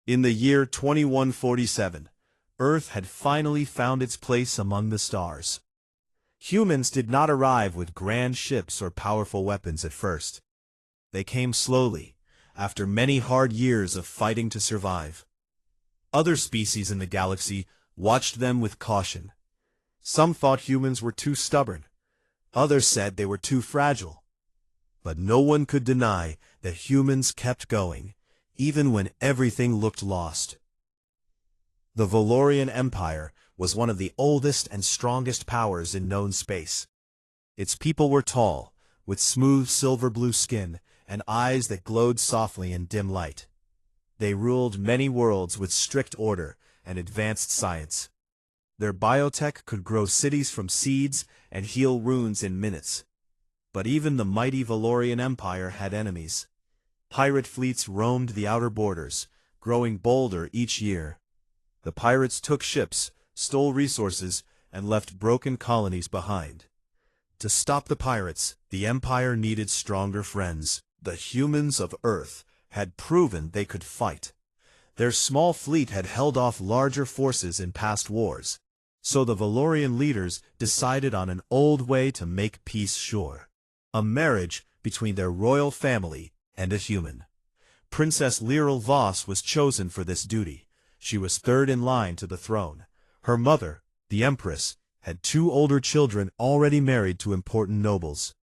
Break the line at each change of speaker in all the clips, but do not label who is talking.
In the year 2147, Earth had finally found its place among the stars. Humans did not arrive with grand ships or powerful weapons at first. They came slowly, after many hard years of fighting to survive. Other species in the galaxy watched them with caution. Some thought humans were too stubborn. Others said they were too fragile. But no one could deny that humans kept going, even when everything looked lost. The Valorian Empire was one of the oldest and strongest powers in known space. Its people were tall, with smooth silver-blue skin and eyes that glowed softly in dim light. They ruled many worlds with strict order and advanced science. Their biotech could grow cities from seeds and heal wounds in minutes. But even the mighty Valorian Empire had enemies. Pirate fleets roamed the outer borders, growing bolder each year. The pirates took ships, stole resources, and left broken colonies behind. To stop the pirates, the Empire needed stronger friends. The humans of Earth had proven they could fight. Their small fleet had held off larger forces in past wars. So the Valorian leaders decided on an old way to make peace sure. A marriage between their royal family and a human. Princess Lyral Voss was chosen for this duty. She was third in line to the throne. Her mother, the Empress, had 2 older children already married to important nobles.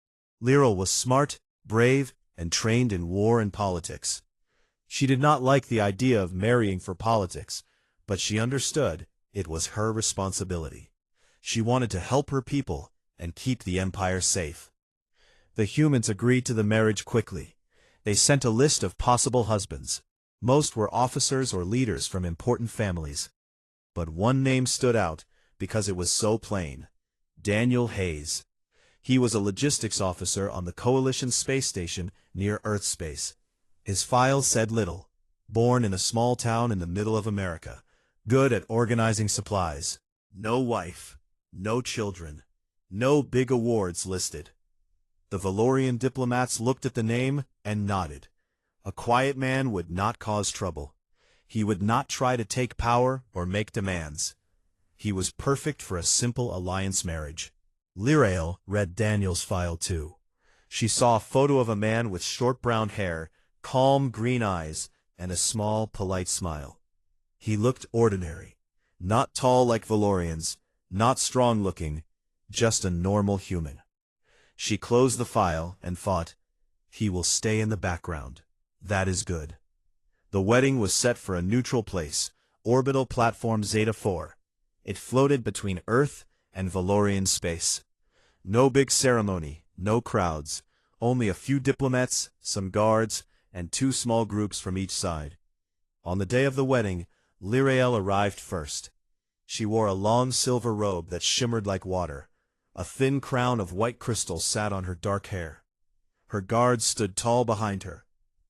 Lyral was smart, brave, and trained in war and politics. She did not like the idea of marrying for politics, but she understood it was her responsibility. She wanted to help her people and keep the empire safe. The humans agreed to the marriage quickly. They sent a list of possible husbands. Most were officers or leaders from important families. But one name stood out because it was so plain: Daniel Hayes. He was a logistics officer on the Coalition space station near Earth space. His files said little. Born in a small town in the middle of America. Good at organizing supplies. No wife. No children. No big awards listed. The Valorian diplomats looked at the name and nodded. A quiet man would not cause trouble. He would not try to take power or make demands. He was perfect for a simple alliance marriage. Lyral read Daniel's file too. She saw a photo of a man with short brown hair, calm green eyes, and a small, polite smile. He looked ordinary. Not tall like Valorians, not strong-looking, just a normal human. She closed the file and thought, he will stay in the background. That is good. The wedding was set for a neutral place, orbital platform Zeta 4. It floated between Earth and Valorian space. No big ceremony, no crowds, only a few diplomats, some guards, and 2 small groups from each side. On the day of the wedding, Lyral arrived first. She wore a long silver robe that shimmered like water. A thin crown of white crystal sat on her dark hair. Her guards stood tall behind her.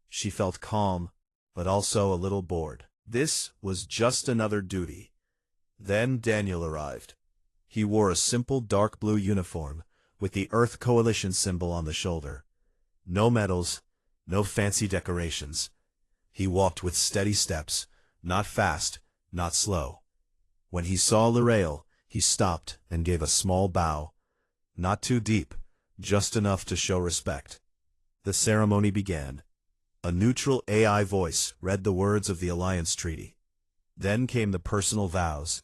She felt calm, but also a little bored. This was just another duty. Then Daniel arrived. He wore a simple dark blue uniform, with the Earth Coalition symbol on the shoulder. No medals, no fancy decorations. He walked with steady steps, not fast, not slow. When he saw Lyral, he stopped and gave a small bow. Not too deep, just enough to show respect. The ceremony began. A neutral AI voice read the words of the Alliance Treaty. Then came the personal vows.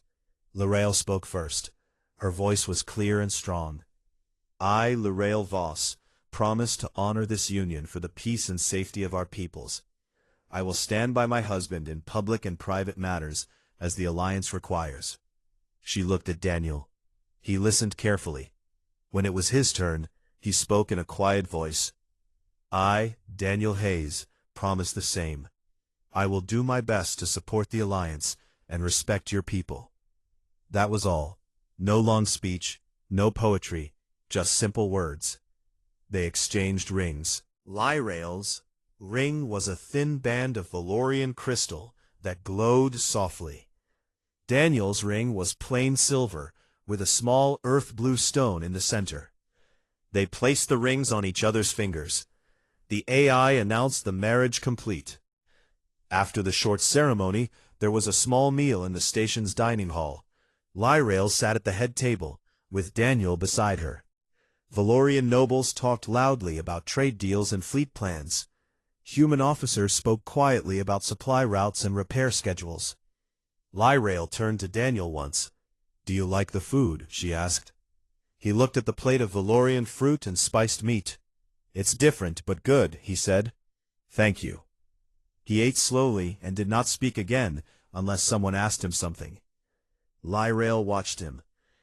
Lyral spoke first. Her voice was clear and strong. I, Lyral Voss, promise to honor this union for the peace and safety of our peoples. I will stand by my husband in public and private matters as the Alliance requires. She looked at Daniel. He listened carefully. When it was his turn, he spoke in a quiet voice. I, Daniel Hayes, promise the same. I will do my best to support the Alliance and respect your people. That was all. No long speech, no poetry, just simple words. They exchanged rings. Lyral's ring was a thin band of Valorian crystal that glowed softly. Daniel's ring was plain silver, with a small earth blue stone in the center. They placed the rings on each other's fingers. The AI announced the marriage complete. After the short ceremony, there was a small meal in the station's dining hall. Lyrael sat at the head table, with Daniel beside her. Valorian nobles talked loudly about trade deals and fleet plans. Human officers spoke quietly about supply routes and repair schedules. Lyrael turned to Daniel once. "Do you like the food?" she asked. He looked at the plate of Valorian fruit and spiced meat. "It's different, but good," he said. "Thank you." He ate slowly and did not speak again unless someone asked him something. Lyrael watched him.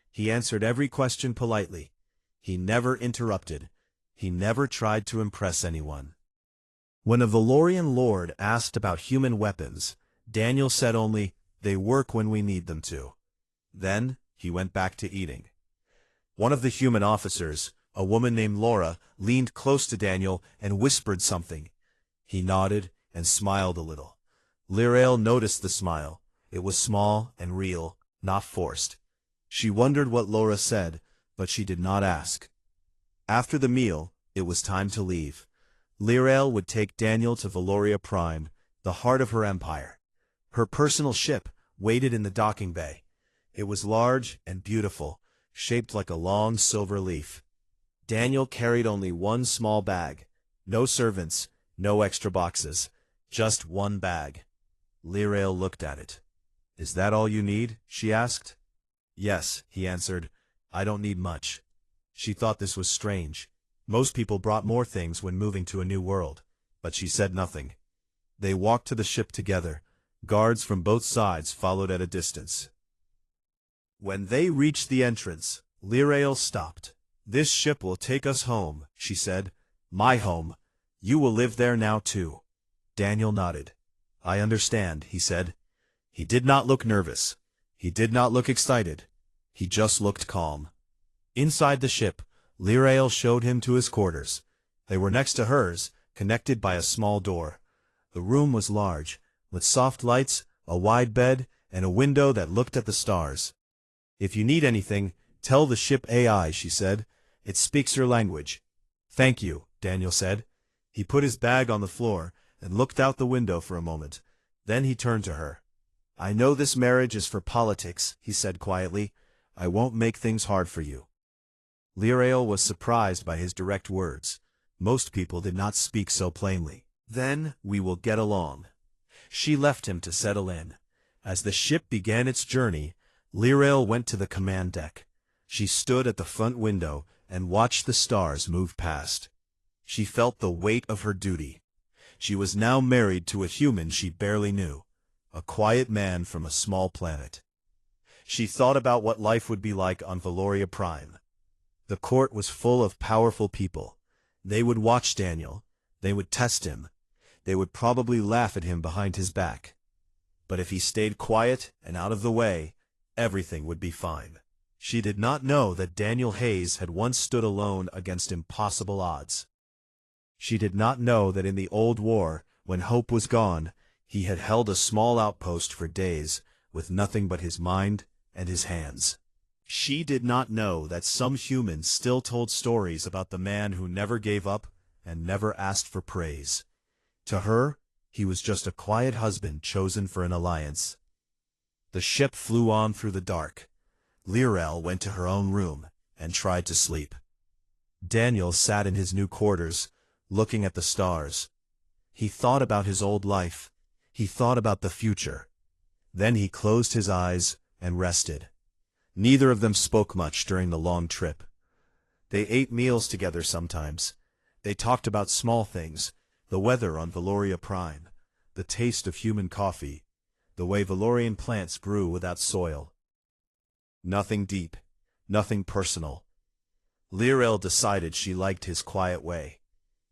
He answered every question politely. He never interrupted. He never tried to impress anyone. When a Valorian lord asked about human weapons, Daniel said only, "They work when we need them to." Then he went back to eating. One of the human officers, a woman named Laura, leaned close to Daniel and whispered something. He nodded and smiled a little. Lyrael noticed the smile. It was small and real, not forced. She wondered what Laura said, but she did not ask. After the meal, it was time to leave. Lyrael would take Daniel to Valoria Prime, the heart of her empire. Her personal ship waited in the docking bay. It was large and beautiful, shaped like a long silver leaf. Daniel carried only one small bag. No servants, no extra boxes, just one bag. Lyrael looked at it. "Is that all you need?" she asked. "Yes," he answered. "I don't need much." She thought this was strange. Most people brought more things when moving to a new world, but she said nothing. They walked to the ship together. Guards from both sides followed at a distance. When they reached the entrance, Lyrael stopped. "This ship will take us home," she said. "My home. You will live there now too." Daniel nodded. "I understand," he said. He did not look nervous. He did not look excited. He just looked calm. Inside the ship, Lyrael showed him to his quarters. They were next to hers, connected by a small door. The room was large, with soft lights, a wide bed, and a window that looked at the stars. "If you need anything, tell the ship AI," she said. "It speaks your language." "Thank you," Daniel said. He put his bag on the floor and looked out the window for a moment. Then he turned to her. "I know this marriage is for politics," he said quietly. "I won't make things hard for you." Lyrael was surprised by his direct words. Most people did not speak so plainly. "Then we will get along." She left him to settle in. As the ship began its journey, Lyrael went to the command deck. She stood at the front window and watched the stars move past. She felt the weight of her duty. She was now married to a human she barely knew, a quiet man from a small planet. She thought about what life would be like on Valoria Prime. The court was full of powerful people. They would watch Daniel. They would test him. They would probably laugh at him behind his back. But if he stayed quiet and out of the way, everything would be fine. She did not know that Daniel Hayes had once stood alone against impossible odds. She did not know that in the old war, when hope was gone, he had held a small outpost for days, with nothing but his mind and his hands. She did not know that some humans still told stories about the man who never gave up and never asked for praise. To her, he was just a quiet husband chosen for an alliance. The ship flew on through the dark. Lyrael went to her own room and tried to sleep. Daniel sat in his new quarters, looking at the stars. He thought about his old life. He thought about the future. Then he closed his eyes and rested. Neither of them spoke much during the long trip. They ate meals together sometimes. They talked about small things, the weather on Valoria Prime, the taste of human coffee, the way Valorian plants grew without soil. Nothing deep, nothing personal. Lyrael decided she liked his quiet way.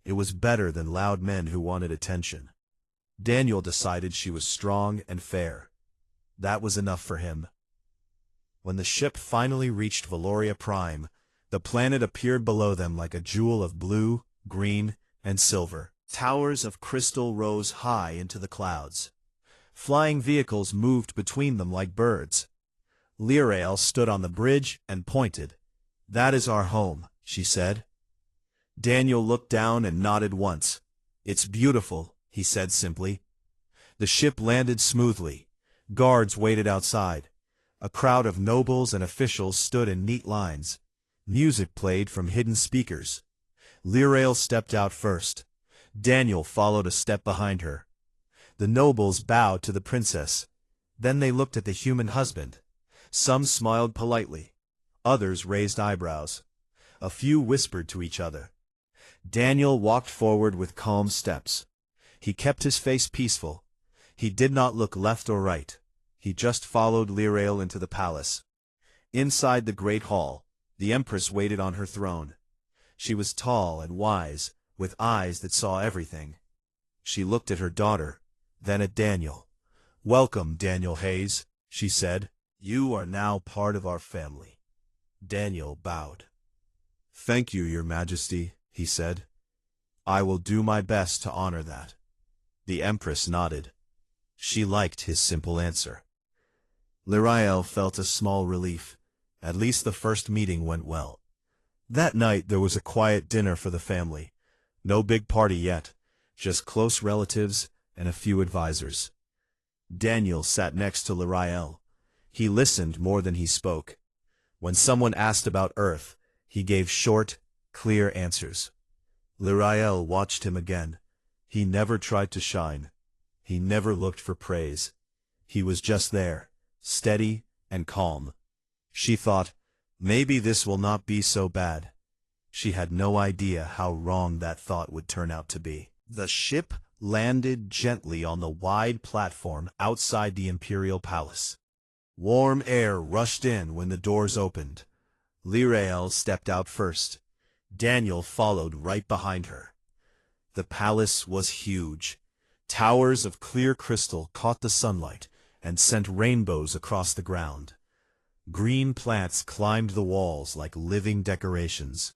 It was better than loud men who wanted attention. Daniel decided she was strong and fair. That was enough for him. When the ship finally reached Valoria Prime, the planet appeared below them like a jewel of blue, green, and silver. Towers of crystal rose high into the clouds. Flying vehicles moved between them like birds. Lyrael stood on the bridge and pointed. "That is our home," she said. Daniel looked down and nodded once. "It's beautiful," he said simply. The ship landed smoothly. Guards waited outside. A crowd of nobles and officials stood in neat lines. Music played from hidden speakers. Lyrael stepped out first. Daniel followed a step behind her. The nobles bowed to the princess. Then they looked at the human husband. Some smiled politely. Others raised eyebrows. A few whispered to each other. Daniel walked forward with calm steps. He kept his face peaceful. He did not look left or right. He just followed Lyrael into the palace. Inside the great hall, the empress waited on her throne. She was tall and wise, with eyes that saw everything. She looked at her daughter, then at Daniel. "Welcome, Daniel Hayes," she said. "You are now part of our family." Daniel bowed. "Thank you, Your Majesty," he said. "I will do my best to honor that." The empress nodded. She liked his simple answer. Lyrael felt a small relief. At least the first meeting went well. That night there was a quiet dinner for the family. No big party yet, just close relatives and a few advisors. Daniel sat next to Lyrael. He listened more than he spoke. When someone asked about Earth, he gave short, clear answers. Lyrael watched him again. He never tried to shine. He never looked for praise. He was just there, steady and calm. She thought, maybe this will not be so bad. She had no idea how wrong that thought would turn out to be. The ship landed gently on the wide platform outside the imperial palace. Warm air rushed in when the doors opened. Lyrael stepped out first. Daniel followed right behind her. The palace was huge. Towers of clear crystal caught the sunlight and sent rainbows across the ground. Green plants climbed the walls like living decorations.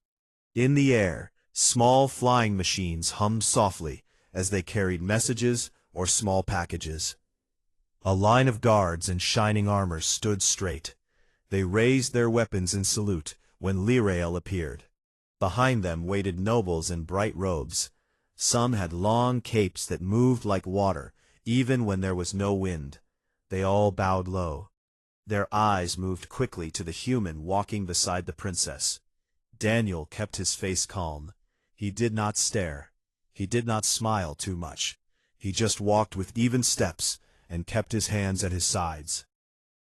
In the air, small flying machines hummed softly as they carried messages or small packages. A line of guards in shining armor stood straight. They raised their weapons in salute when Lyrael appeared. Behind them waited nobles in bright robes. Some had long capes that moved like water, even when there was no wind. They all bowed low. Their eyes moved quickly to the human walking beside the princess. Daniel kept his face calm. He did not stare. He did not smile too much. He just walked with even steps and kept his hands at his sides.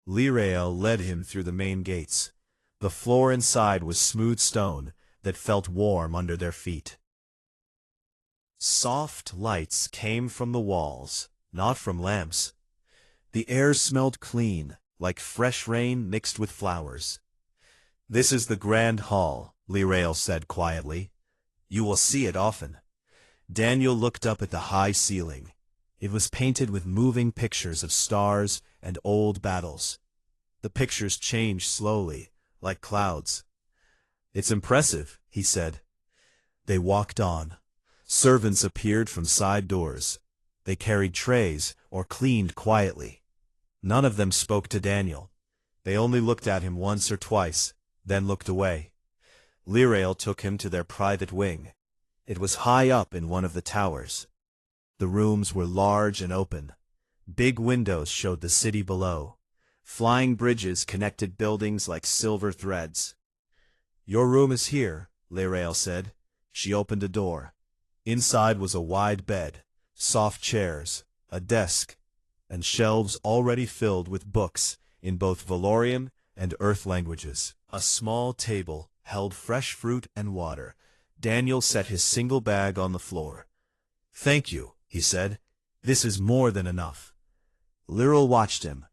Lyrael led him through the main gates. The floor inside was smooth stone that felt warm under their feet. Soft lights came from the walls, not from lamps. The air smelled clean, like fresh rain mixed with flowers. "This is the grand hall," Lyrael said quietly. "You will see it often." Daniel looked up at the high ceiling. It was painted with moving pictures of stars and old battles. The pictures changed slowly, like clouds. "It's impressive," he said. They walked on. Servants appeared from side doors. They carried trays or cleaned quietly. None of them spoke to Daniel. They only looked at him once or twice, then looked away. Lyrael took him to their private wing. It was high up in one of the towers. The rooms were large and open. Big windows showed the city below. Flying bridges connected buildings like silver threads. "Your room is here," Lyrael said. She opened a door. Inside was a wide bed, soft chairs, a desk, and shelves already filled with books in both Valorian and Earth languages. A small table held fresh fruit and water. Daniel set his single bag on the floor. "Thank you," he said. "This is more than enough." Lyrael watched him.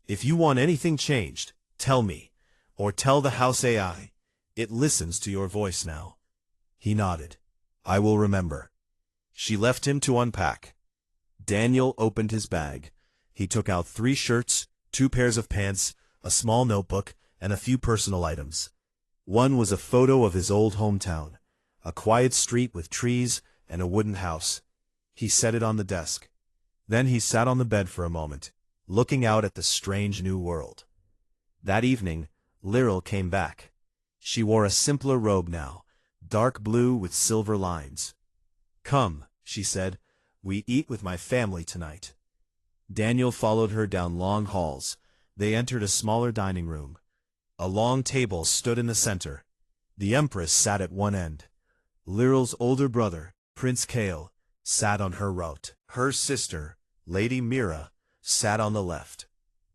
"If you want anything changed, tell me, or tell the House AI. It listens to your voice now." He nodded. "I will remember." She left him to unpack. Daniel opened his bag. He took out 3 shirts, 2 pairs of pants, a small notebook, and a few personal items. One was a photo of his old hometown, a quiet street with trees and a wooden house. He set it on the desk. Then he sat on the bed for a moment, looking out at the strange new world. That evening, Lyrael came back. She wore a simpler robe now, dark blue with silver lines. "Come," she said, "we eat with my family tonight." Daniel followed her down long halls. They entered a smaller dining room. A long table stood in the center. The Empress sat at one end. Liryl's older brother, Prince Kale, sat on her right. Her sister, Lady Mira, sat on the left.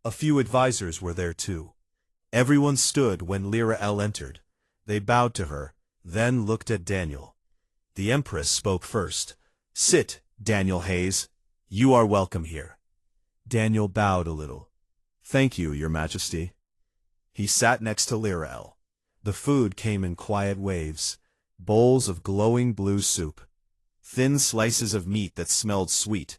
A few advisors were there too. Everyone stood when Lyra entered. They bowed to her, then looked at Daniel. The Empress spoke first. "Sit, Daniel Hayes. You are welcome here." Daniel bowed a little. "Thank you, Your Majesty." He sat next to Lyra. The food came in quiet waves. Bowls of glowing blue soup. Thin slices of meat that smelled sweet.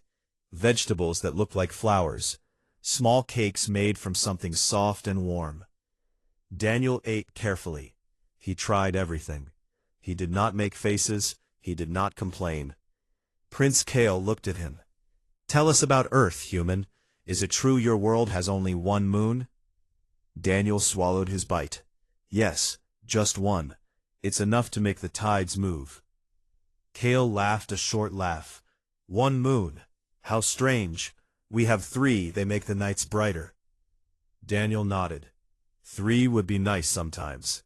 Vegetables that looked like flowers. Small cakes made from something soft and warm. Daniel ate carefully. He tried everything. He did not make faces. He did not complain. Prince Kale looked at him. "Tell us about Earth, human. Is it true your world has only one moon?" Daniel swallowed his bite. "Yes, just one. It's enough to make the tides move." Kale laughed a short laugh. "One moon. How strange. We have 3, they make the nights brighter." Daniel nodded. 3 would be nice sometimes.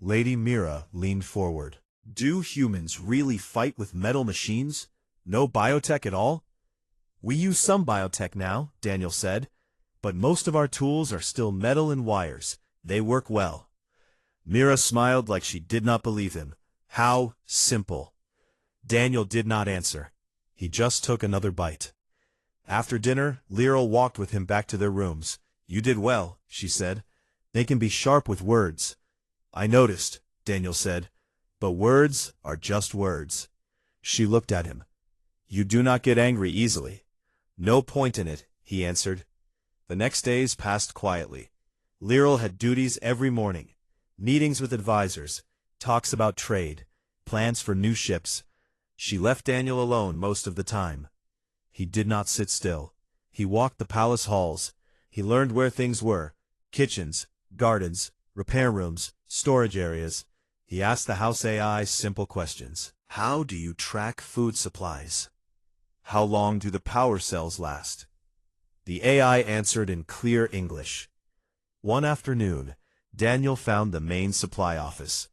Lady Mira leaned forward. "Do humans really fight with metal machines? No biotech at all?" "We use some biotech now," Daniel said, "but most of our tools are still metal and wires. They work well." Mira smiled like she did not believe him. How simple. Daniel did not answer. He just took another bite. After dinner, Lyra walked with him back to their rooms. "You did well," she said. "They can be sharp with words." "I noticed," Daniel said, "but words are just words." She looked at him. "You do not get angry easily." "No point in it," he answered. The next days passed quietly. Lyra had duties every morning. Meetings with advisors, talks about trade, plans for new ships. She left Daniel alone most of the time. He did not sit still. He walked the palace halls. He learned where things were: kitchens, gardens, repair rooms, storage areas. He asked the house AI simple questions. How do you track food supplies? How long do the power cells last? The AI answered in clear English. One afternoon, Daniel found the main supply office.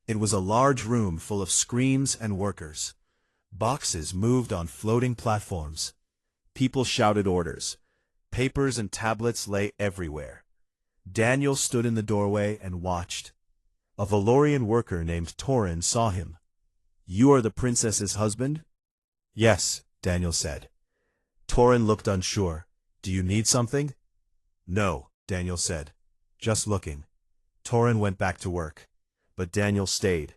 It was a large room full of screens and workers. Boxes moved on floating platforms. People shouted orders. Papers and tablets lay everywhere. Daniel stood in the doorway and watched. A Valorian worker named Torin saw him. "You are the princess's husband?" "Yes," Daniel said. Torin looked unsure. "Do you need something?" "No," Daniel said. "Just looking." Torin went back to work. But Daniel stayed.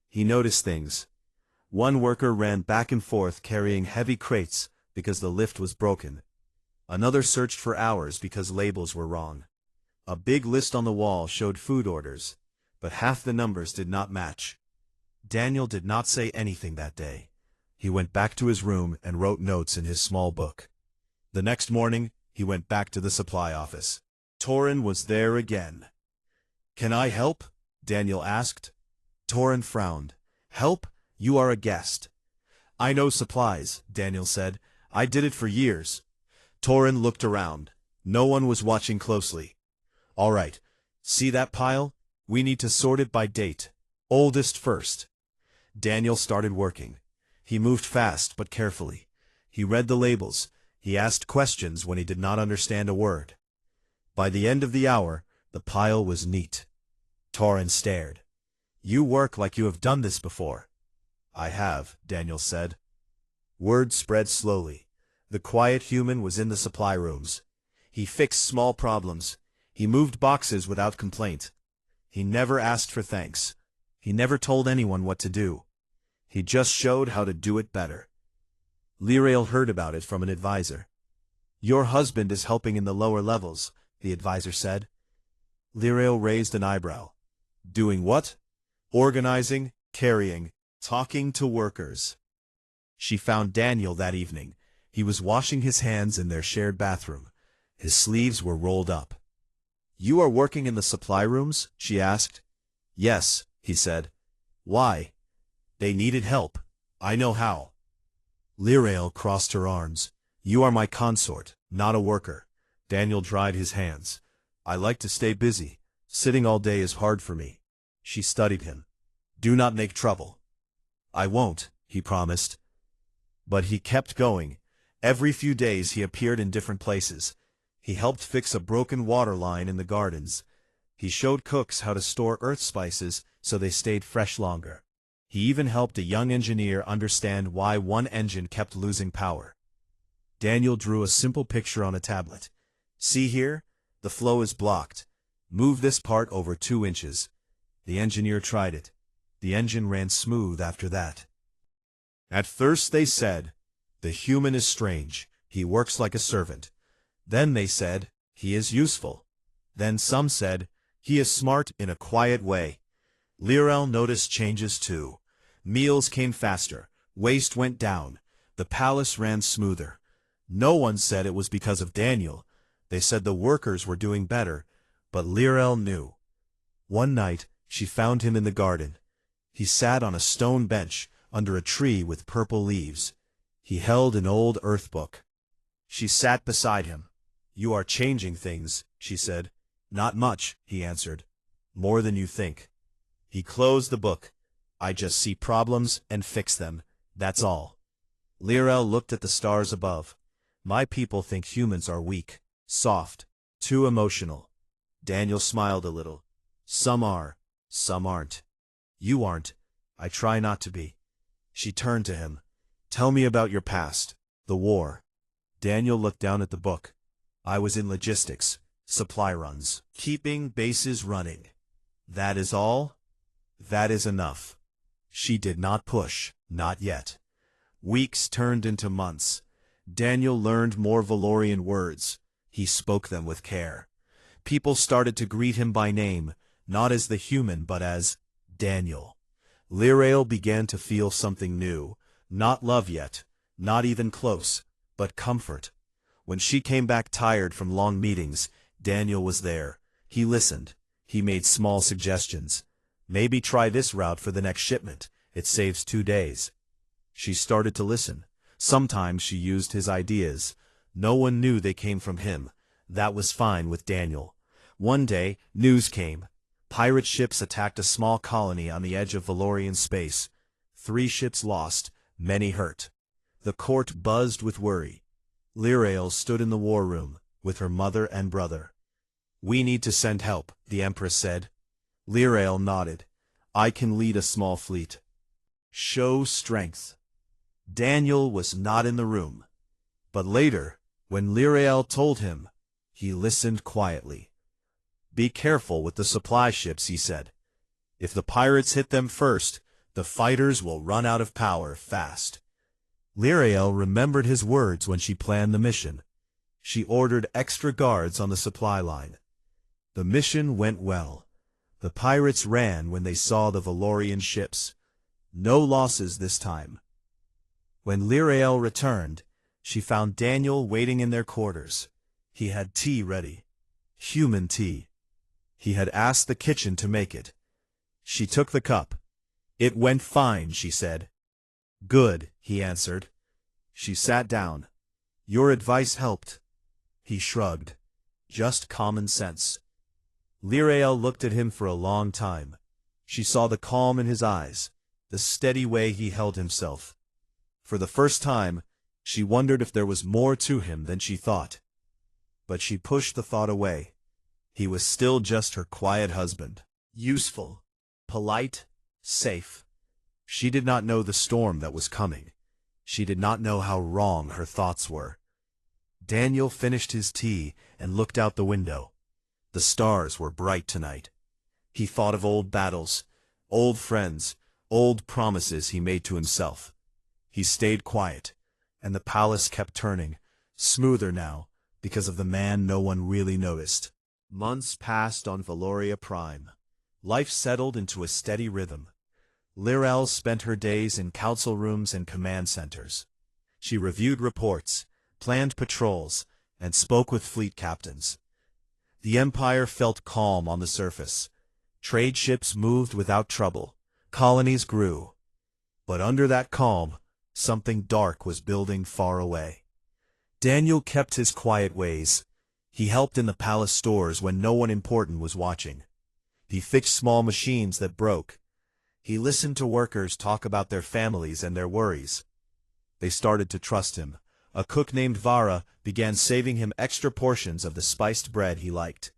He noticed things. One worker ran back and forth carrying heavy crates because the lift was broken. Another searched for hours because labels were wrong. A big list on the wall showed food orders, but half the numbers did not match. Daniel did not say anything that day. He went back to his room and wrote notes in his small book. The next morning, he went back to the supply office. Torin was there again. "Can I help?" Daniel asked. Torin frowned. "Help? You are a guest." "I know supplies," Daniel said. "I did it for years." Torin looked around. No one was watching closely. "All right. See that pile? We need to sort it by date. Oldest first." Daniel started working. He moved fast but carefully. He read the labels. He asked questions when he did not understand a word. By the end of the hour, the pile was neat. Torin stared. "You work like you have done this before." "I have," Daniel said. Word spread slowly. The quiet human was in the supply rooms. He fixed small problems. He moved boxes without complaint. He never asked for thanks. He never told anyone what to do. He just showed how to do it better. Lyrael heard about it from an advisor. "Your husband is helping in the lower levels," the advisor said. Lyrael raised an eyebrow. "Doing what?" "Organizing, carrying, talking to workers." She found Daniel that evening. He was washing his hands in their shared bathroom. His sleeves were rolled up. "You are working in the supply rooms?" she asked. "Yes," he said. "Why?" "They needed help. I know how." Lyrael crossed her arms. "You are my consort. Not a worker. Daniel dried his hands. I like to stay busy. Sitting all day is hard for me. She studied him. Do not make trouble. I won't, he promised. But he kept going. Every few days he appeared in different places. He helped fix a broken water line in the gardens. He showed cooks how to store earth spices so they stayed fresh longer. He even helped a young engineer understand why one engine kept losing power. Daniel drew a simple picture on a tablet. See here? The flow is blocked. Move this part over 2 inches. The engineer tried it. The engine ran smooth after that. At first they said, the human is strange, he works like a servant. Then they said, he is useful. Then some said, he is smart in a quiet way. Lirel noticed changes too. Meals came faster, waste went down, the palace ran smoother. No one said it was because of Daniel. They said the workers were doing better, but Lirel knew. One night, she found him in the garden. He sat on a stone bench, under a tree with purple leaves. He held an old earth book. She sat beside him. You are changing things, she said. Not much, he answered. More than you think. He closed the book. I just see problems and fix them, that's all. Lirel looked at the stars above. My people think humans are weak, soft, too emotional. Daniel smiled a little. Some are, some aren't. You aren't. I try not to be. She turned to him. Tell me about your past, the war. Daniel looked down at the book. I was in logistics, supply runs, keeping bases running. That is all? That is enough. She did not push, not yet. Weeks turned into months. Daniel learned more Valorian words. He spoke them with care. People started to greet him by name, not as the human but as Daniel. Lirel began to feel something new. Not love yet, not even close, but comfort. When she came back tired from long meetings, Daniel was there. He listened. He made small suggestions. Maybe try this route for the next shipment. It saves 2 days. She started to listen. Sometimes she used his ideas. No one knew they came from him. That was fine with Daniel. One day, news came. Pirate ships attacked a small colony on the edge of Valorian space. 3 ships lost, many hurt. The court buzzed with worry. Lirel stood in the war room, with her mother and brother. We need to send help, the Empress said. Lirel nodded. I can lead a small fleet. Show strength. Daniel was not in the room. But later, when Lirel told him, he listened quietly. Be careful with the supply ships, he said. If the pirates hit them first, the fighters will run out of power fast. Lirel remembered his words when she planned the mission. She ordered extra guards on the supply line. The mission went well. The pirates ran when they saw the Valorian ships. No losses this time. When Lirel returned, she found Daniel waiting in their quarters. He had tea ready. Human tea. He had asked the kitchen to make it. She took the cup. It went fine, she said. Good, he answered. She sat down. Your advice helped. He shrugged. Just common sense. Lirel looked at him for a long time. She saw the calm in his eyes, the steady way he held himself. For the first time, she wondered if there was more to him than she thought. But she pushed the thought away. He was still just her quiet husband. Useful, polite, safe. She did not know the storm that was coming. She did not know how wrong her thoughts were. Daniel finished his tea and looked out the window. The stars were bright tonight. He thought of old battles, old friends, old promises he made to himself. He stayed quiet, and the palace kept turning, smoother now, because of the man no one really noticed. Months passed on Valoria Prime. Life settled into a steady rhythm. Lirel spent her days in council rooms and command centers. She reviewed reports, planned patrols, and spoke with fleet captains. The Empire felt calm on the surface. Trade ships moved without trouble. Colonies grew. But under that calm, something dark was building far away. Daniel kept his quiet ways. He helped in the palace stores when no one important was watching. He fixed small machines that broke. He listened to workers talk about their families and their worries. They started to trust him. A cook named Vara began saving him extra portions of the spiced bread he liked.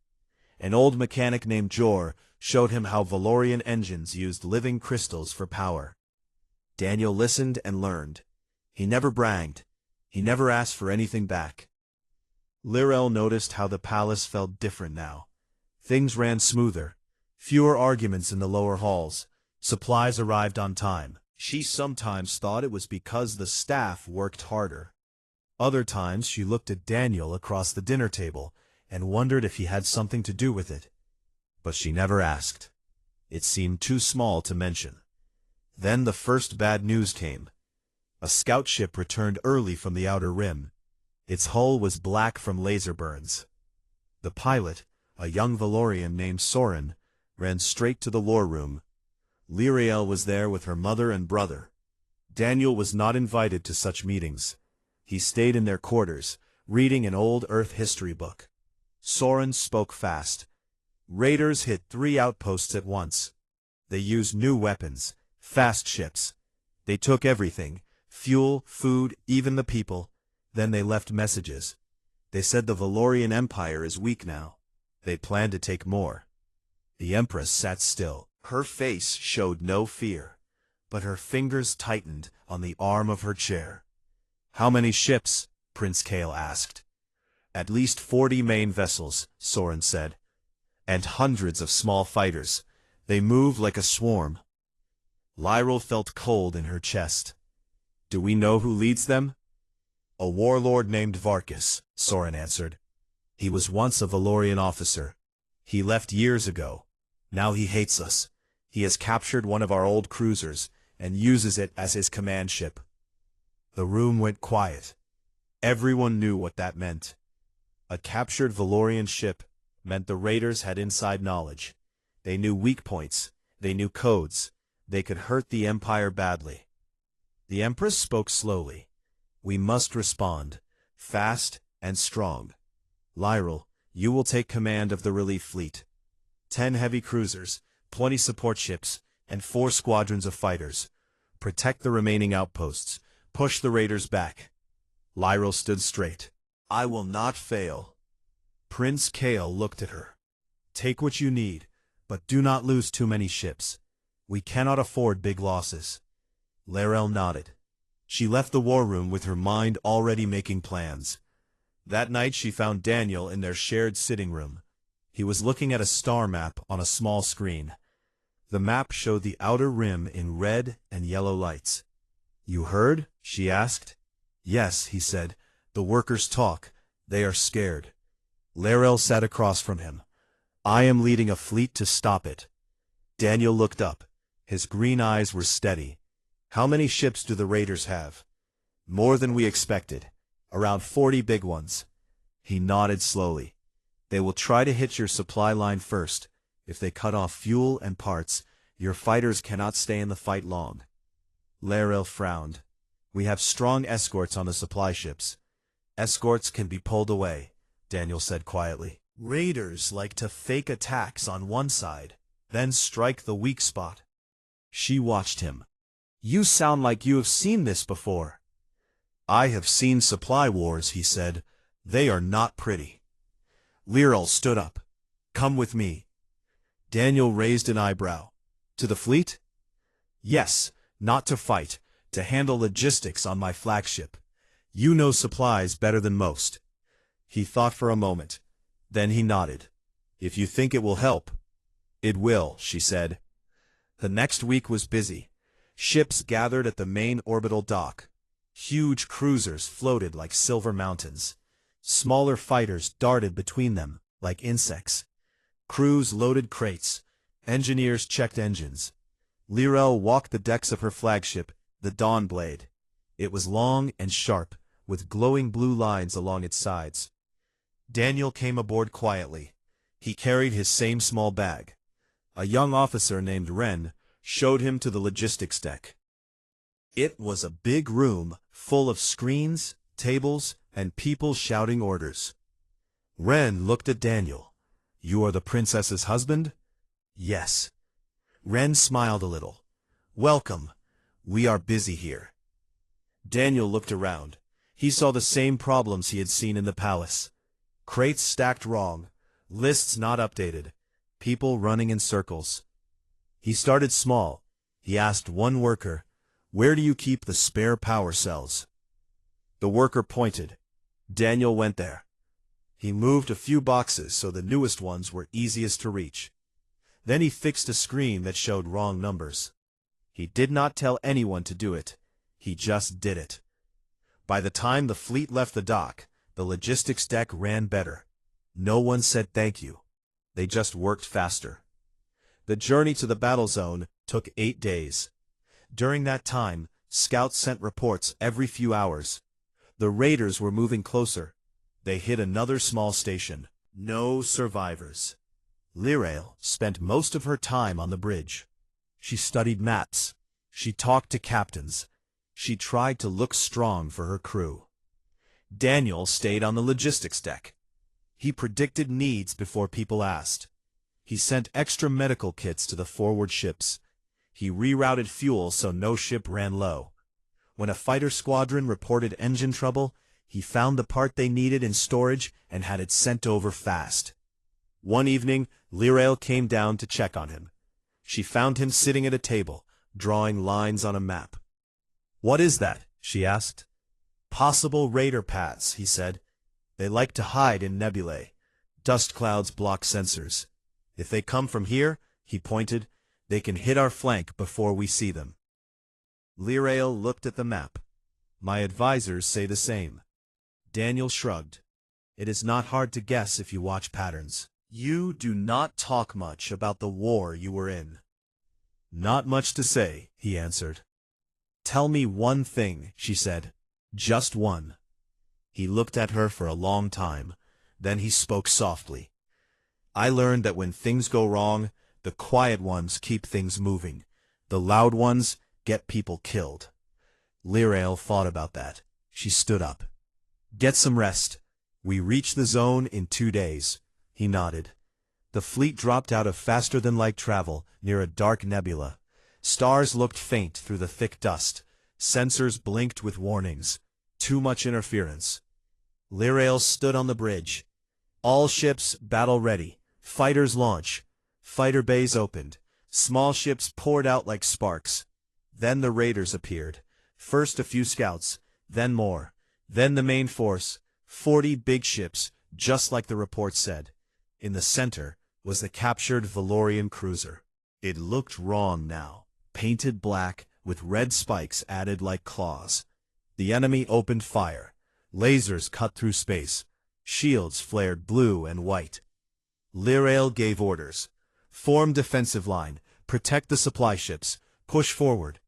An old mechanic named Jor showed him how Valorian engines used living crystals for power. Daniel listened and learned. He never bragged. He never asked for anything back. Lirel noticed how the palace felt different now. Things ran smoother. Fewer arguments in the lower halls. Supplies arrived on time. She sometimes thought it was because the staff worked harder. Other times she looked at Daniel across the dinner table and wondered if he had something to do with it. But she never asked. It seemed too small to mention. Then the first bad news came. A scout ship returned early from the outer rim. Its hull was black from laser burns. The pilot, a young Valorian named Soren, ran straight to the lore room. Lirael was there with her mother and brother. Daniel was not invited to such meetings. He stayed in their quarters, reading an old Earth history book. Soren spoke fast. Raiders hit 3 outposts at once. They used new weapons, fast ships. They took everything, fuel, food, even the people. Then they left messages. They said the Valorian Empire is weak now. They plan to take more. The Empress sat still. Her face showed no fear, but her fingers tightened on the arm of her chair. "How many ships?" Prince Kale asked. "At least 40 main vessels," Soren said. "And hundreds of small fighters. They move like a swarm." Lyrel felt cold in her chest. "Do we know who leads them?" "A warlord named Varkas," Soren answered. "He was once a Valorian officer. He left years ago. Now he hates us. He has captured one of our old cruisers and uses it as his command ship." The room went quiet. Everyone knew what that meant. A captured Valorian ship meant the raiders had inside knowledge. They knew weak points. They knew codes. They could hurt the Empire badly. The Empress spoke slowly. "We must respond, fast and strong. Lyrel, you will take command of the relief fleet. 10 heavy cruisers, 20 support ships, and 4 squadrons of fighters. Protect the remaining outposts. Push the raiders back." Lyrel stood straight. "I will not fail." Prince Kale looked at her. "Take what you need, but do not lose too many ships. We cannot afford big losses." Lyrel nodded. She left the war room with her mind already making plans. That night she found Daniel in their shared sitting room. He was looking at a star map on a small screen. The map showed the outer rim in red and yellow lights. "You heard?" she asked. "Yes," he said. "The workers talk. They are scared." Lyrel sat across from him. "I am leading a fleet to stop it." Daniel looked up. His green eyes were steady. "How many ships do the raiders have?" "More than we expected. Around 40 big ones." He nodded slowly. "They will try to hit your supply line first. If they cut off fuel and parts, your fighters cannot stay in the fight long." Lyrel frowned. "We have strong escorts on the supply ships." "Escorts can be pulled away," Daniel said quietly. "Raiders like to fake attacks on one side, then strike the weak spot." She watched him. "You sound like you have seen this before." "I have seen supply wars," he said. "They are not pretty." Lyrel stood up. "Come with me." Daniel raised an eyebrow. "To the fleet?" "Yes, not to fight, to handle logistics on my flagship. You know supplies better than most." He thought for a moment. Then he nodded. "If you think it will help." "It will," she said. The next week was busy. Ships gathered at the main orbital dock. Huge cruisers floated like silver mountains. Smaller fighters darted between them, like insects. Crews loaded crates. Engineers checked engines. Lyrel walked the decks of her flagship, the Dawn Blade. It was long and sharp, with glowing blue lines along its sides. Daniel came aboard quietly. He carried his same small bag. A young officer named Ren showed him to the logistics deck. It was a big room, full of screens, tables, and people shouting orders. Ren looked at Daniel. "You are the princess's husband?" "Yes." Ren smiled a little. "Welcome. We are busy here." Daniel looked around. He saw the same problems he had seen in the palace. Crates stacked wrong, lists not updated, people running in circles. He started small. He asked one worker, "Where do you keep the spare power cells?" The worker pointed. Daniel went there. He moved a few boxes so the newest ones were easiest to reach. Then he fixed a screen that showed wrong numbers. He did not tell anyone to do it. He just did it. By the time the fleet left the dock, the logistics deck ran better. No one said thank you. They just worked faster. The journey to the battle zone took 8 days. During that time, scouts sent reports every few hours. The raiders were moving closer. They hit another small station. No survivors. Lyrael spent most of her time on the bridge. She studied maps. She talked to captains. She tried to look strong for her crew. Daniel stayed on the logistics deck. He predicted needs before people asked. He sent extra medical kits to the forward ships. He rerouted fuel so no ship ran low. When a fighter squadron reported engine trouble, he found the part they needed in storage and had it sent over fast. One evening, Lyrael came down to check on him. She found him sitting at a table, drawing lines on a map. "What is that?" she asked. "Possible raider paths," he said. "They like to hide in nebulae. Dust clouds block sensors. If they come from here," he pointed, "they can hit our flank before we see them." Lyrael looked at the map. "My advisors say the same." Daniel shrugged. "It is not hard to guess if you watch patterns. You do not talk much about the war you were in." "Not much to say," he answered. "Tell me one thing," she said. "Just one." He looked at her for a long time. Then he spoke softly. "I learned that when things go wrong, the quiet ones keep things moving. The loud ones get people killed." Lyrael thought about that. She stood up. "Get some rest. We reach the zone in 2 days." He nodded. The fleet dropped out of faster-than-light travel near a dark nebula. Stars looked faint through the thick dust. Sensors blinked with warnings. Too much interference. Lyrael stood on the bridge. "All ships battle ready. Fighters launch." Fighter bays opened. Small ships poured out like sparks. Then the raiders appeared. First a few scouts, then more. Then the main force, 40 big ships, just like the report said. In the center was the captured Valorian cruiser. It looked wrong now. Painted black, with red spikes added like claws. The enemy opened fire. Lasers cut through space. Shields flared blue and white. Lyrael gave orders. "Form defensive line. Protect the supply ships. Push forward."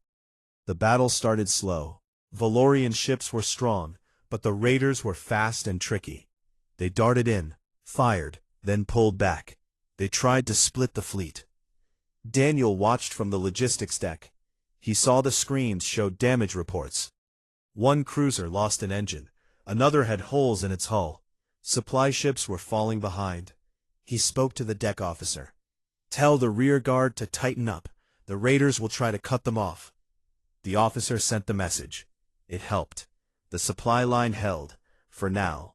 The battle started slow. Valorian ships were strong, but the raiders were fast and tricky. They darted in, fired, then pulled back. They tried to split the fleet. Daniel watched from the logistics deck. He saw the screens showed damage reports. One cruiser lost an engine. Another had holes in its hull. Supply ships were falling behind. He spoke to the deck officer. "Tell the rear guard to tighten up. The raiders will try to cut them off." The officer sent the message. It helped. The supply line held, for now.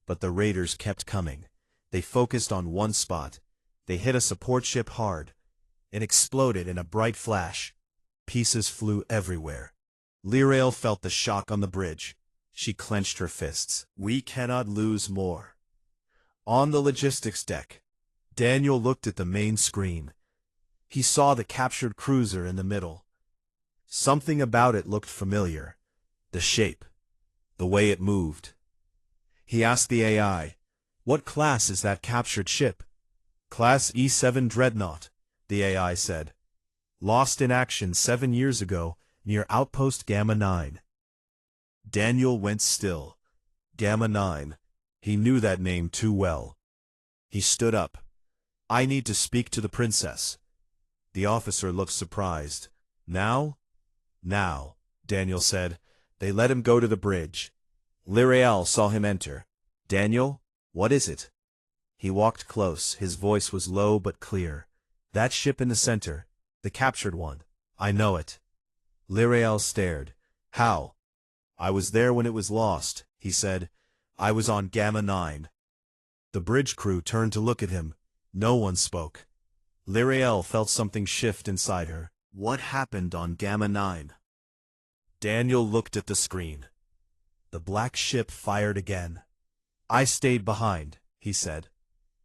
But the raiders kept coming. They focused on one spot. They hit a support ship hard. It exploded in a bright flash. Pieces flew everywhere. Lyrael felt the shock on the bridge. She clenched her fists. "We cannot lose more." On the logistics deck, Daniel looked at the main screen. He saw the captured cruiser in the middle. Something about it looked familiar. The shape. The way it moved. He asked the AI, "What class is that captured ship?" "Class E7 Dreadnought," the AI said. "Lost in action 7 years ago near Outpost Gamma 9. Daniel went still. Gamma 9. He knew that name too well. He stood up. "I need to speak to the princess." The officer looked surprised. "Now?" "Now," Daniel said. They let him go to the bridge. Lyrael saw him enter. "Daniel, what is it?" He walked close, his voice was low but clear. "That ship in the center, the captured one. I know it." Lyrael stared. "How?" "I was there when it was lost," he said. "I was on Gamma 9. The bridge crew turned to look at him. No one spoke. Lyrael felt something shift inside her. What happened on Gamma 9? Daniel looked at the screen. The black ship fired again. "I stayed behind," he said.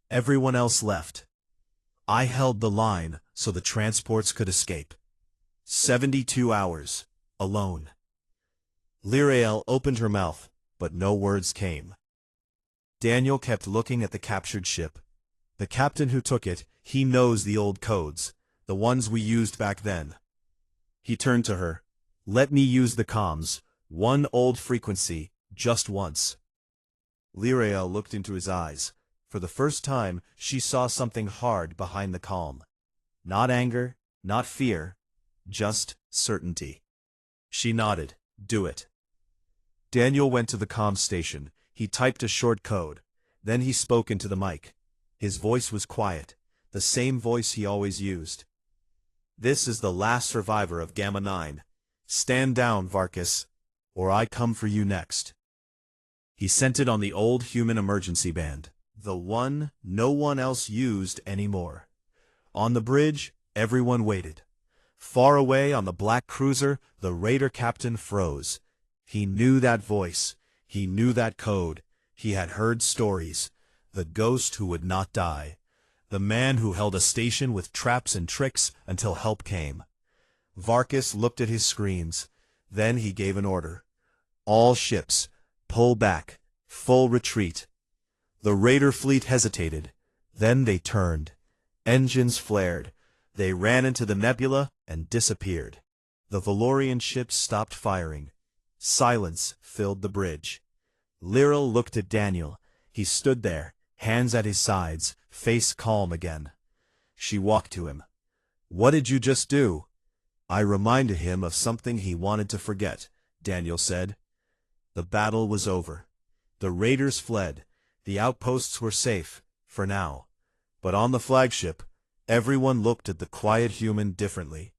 "Everyone else left. I held the line so the transports could escape. 72 hours, alone." Lyrael opened her mouth, but no words came. Daniel kept looking at the captured ship. "The captain who took it, he knows the old codes, the ones we used back then." He turned to her. "Let me use the comms, one old frequency, just once." Lyrael looked into his eyes. For the first time, she saw something hard behind the calm. Not anger, not fear, just certainty. She nodded. "Do it." Daniel went to the comm station. He typed a short code. Then he spoke into the mic. His voice was quiet, the same voice he always used. "This is the last survivor of Gamma 9. Stand down, Varkas, or I come for you next." He sent it on the old human emergency band, the one no one else used anymore. On the bridge, everyone waited. Far away on the black cruiser, the raider captain froze. He knew that voice. He knew that code. He had heard stories. The ghost who would not die. The man who held a station with traps and tricks until help came. Varkas looked at his screens. Then he gave an order. "All ships, pull back. Full retreat." The raider fleet hesitated. Then they turned. Engines flared. They ran into the nebula and disappeared. The Valorian ships stopped firing. Silence filled the bridge. Lyrael looked at Daniel. He stood there, hands at his sides, face calm again. She walked to him. "What did you just do?" "I reminded him of something he wanted to forget," Daniel said. The battle was over. The raiders fled. The outposts were safe, for now. But on the flagship, everyone looked at the quiet human differently.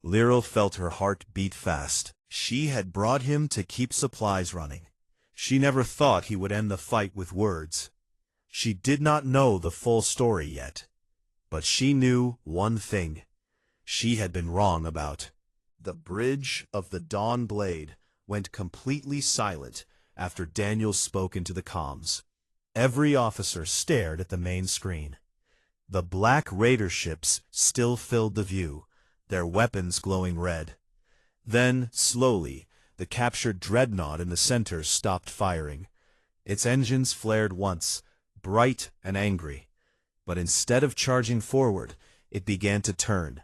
Lyrael felt her heart beat fast. She had brought him to keep supplies running. She never thought he would end the fight with words. She did not know the full story yet. But she knew one thing. She had been wrong about. The bridge of the Dawn Blade went completely silent after Daniel spoke into the comms. Every officer stared at the main screen. The black raider ships still filled the view, their weapons glowing red. Then, slowly, the captured dreadnought in the center stopped firing. Its engines flared once, bright and angry. But instead of charging forward, it began to turn.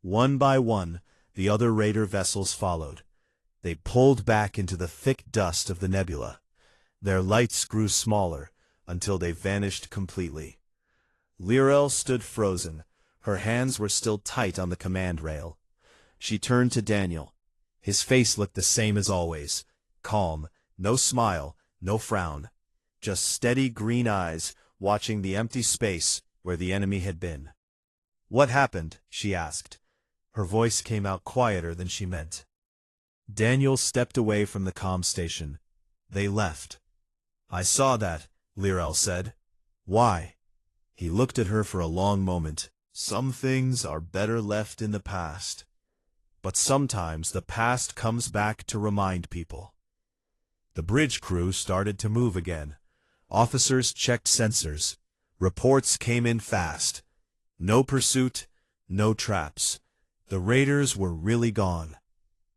One by one, the other raider vessels followed. They pulled back into the thick dust of the nebula. Their lights grew smaller, until they vanished completely. Lyrael stood frozen. Her hands were still tight on the command rail. She turned to Daniel. His face looked the same as always. Calm, no smile, no frown. Just steady green eyes, watching the empty space where the enemy had been. "What happened?" she asked. Her voice came out quieter than she meant. Daniel stepped away from the comm station. "They left." "I saw that," Lyrael said. "Why?" He looked at her for a long moment. "Some things are better left in the past. But sometimes the past comes back to remind people." The bridge crew started to move again. Officers checked sensors. Reports came in fast. No pursuit, no traps. The raiders were really gone.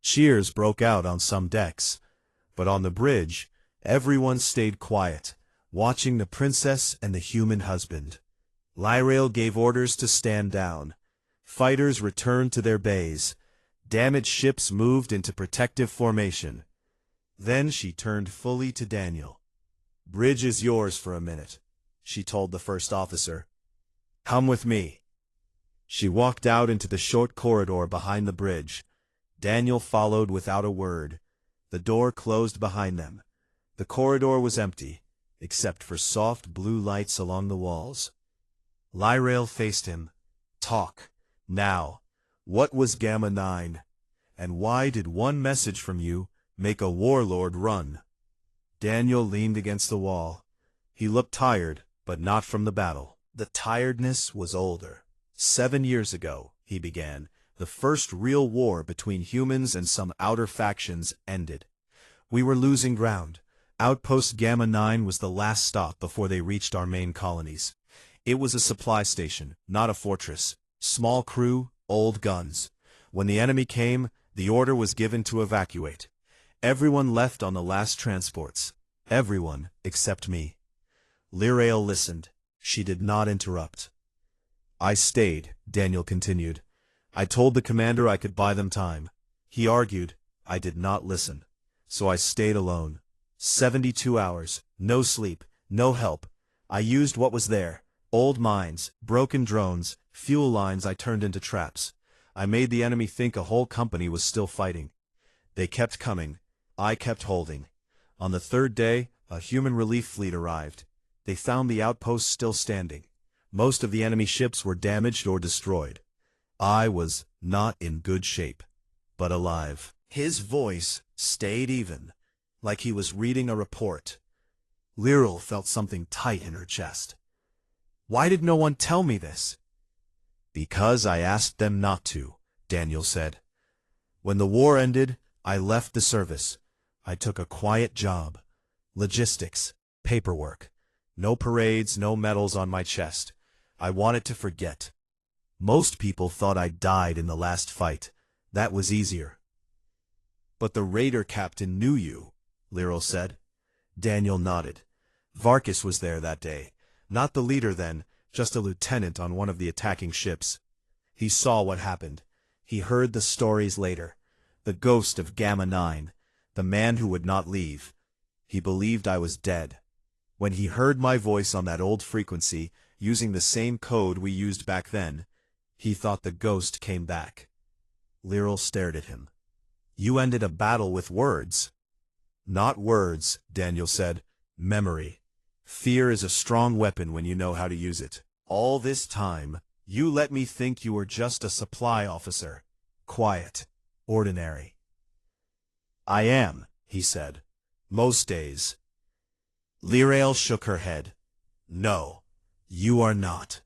Cheers broke out on some decks. But on the bridge, everyone stayed quiet, watching the princess and the human husband. Lyrael gave orders to stand down. Fighters returned to their bays. Damaged ships moved into protective formation. Then she turned fully to Daniel. "Bridge is yours for a minute," she told the first officer. "Come with me." She walked out into the short corridor behind the bridge. Daniel followed without a word. The door closed behind them. The corridor was empty, except for soft blue lights along the walls. Lyrael faced him. Talk, now. What was Gamma 9? And why did one message from you make a warlord run? Daniel leaned against the wall. He looked tired, but not from the battle. The tiredness was older. 7 years ago, he began, the first real war between humans and some outer factions ended. We were losing ground. Outpost Gamma 9 was the last stop before they reached our main colonies. It was a supply station, not a fortress. Small crew, old guns. When the enemy came, the order was given to evacuate. Everyone left on the last transports. Everyone except me. Lyrael listened. She did not interrupt. I stayed, Daniel continued. I told the commander I could buy them time. He argued. I did not listen. So I stayed alone. 72 hours, no sleep, no help. I used what was there. Old mines, broken drones, fuel lines I turned into traps. I made the enemy think a whole company was still fighting. They kept coming. I kept holding. On the third day, a human relief fleet arrived. They found the outpost still standing. Most of the enemy ships were damaged or destroyed. I was not in good shape, but alive. His voice stayed even, like he was reading a report. Lyrael felt something tight in her chest. Why did no one tell me this? Because I asked them not to, Daniel said. When the war ended, I left the service. I took a quiet job. Logistics, paperwork. No parades, no medals on my chest. I wanted to forget. Most people thought I died in the last fight. That was easier. But the raider captain knew you, Lyrael said. Daniel nodded. Varkas was there that day. Not the leader then, just a lieutenant on one of the attacking ships. He saw what happened. He heard the stories later. The ghost of Gamma 9, the man who would not leave. He believed I was dead. When he heard my voice on that old frequency, using the same code we used back then, he thought the ghost came back. Lyrael stared at him. You ended a battle with words. Not words, Daniel said. Memory. Fear is a strong weapon when you know how to use it. All this time, you let me think you were just a supply officer. Quiet. Ordinary. I am, he said. Most days. Lyrael shook her head. No, you are not.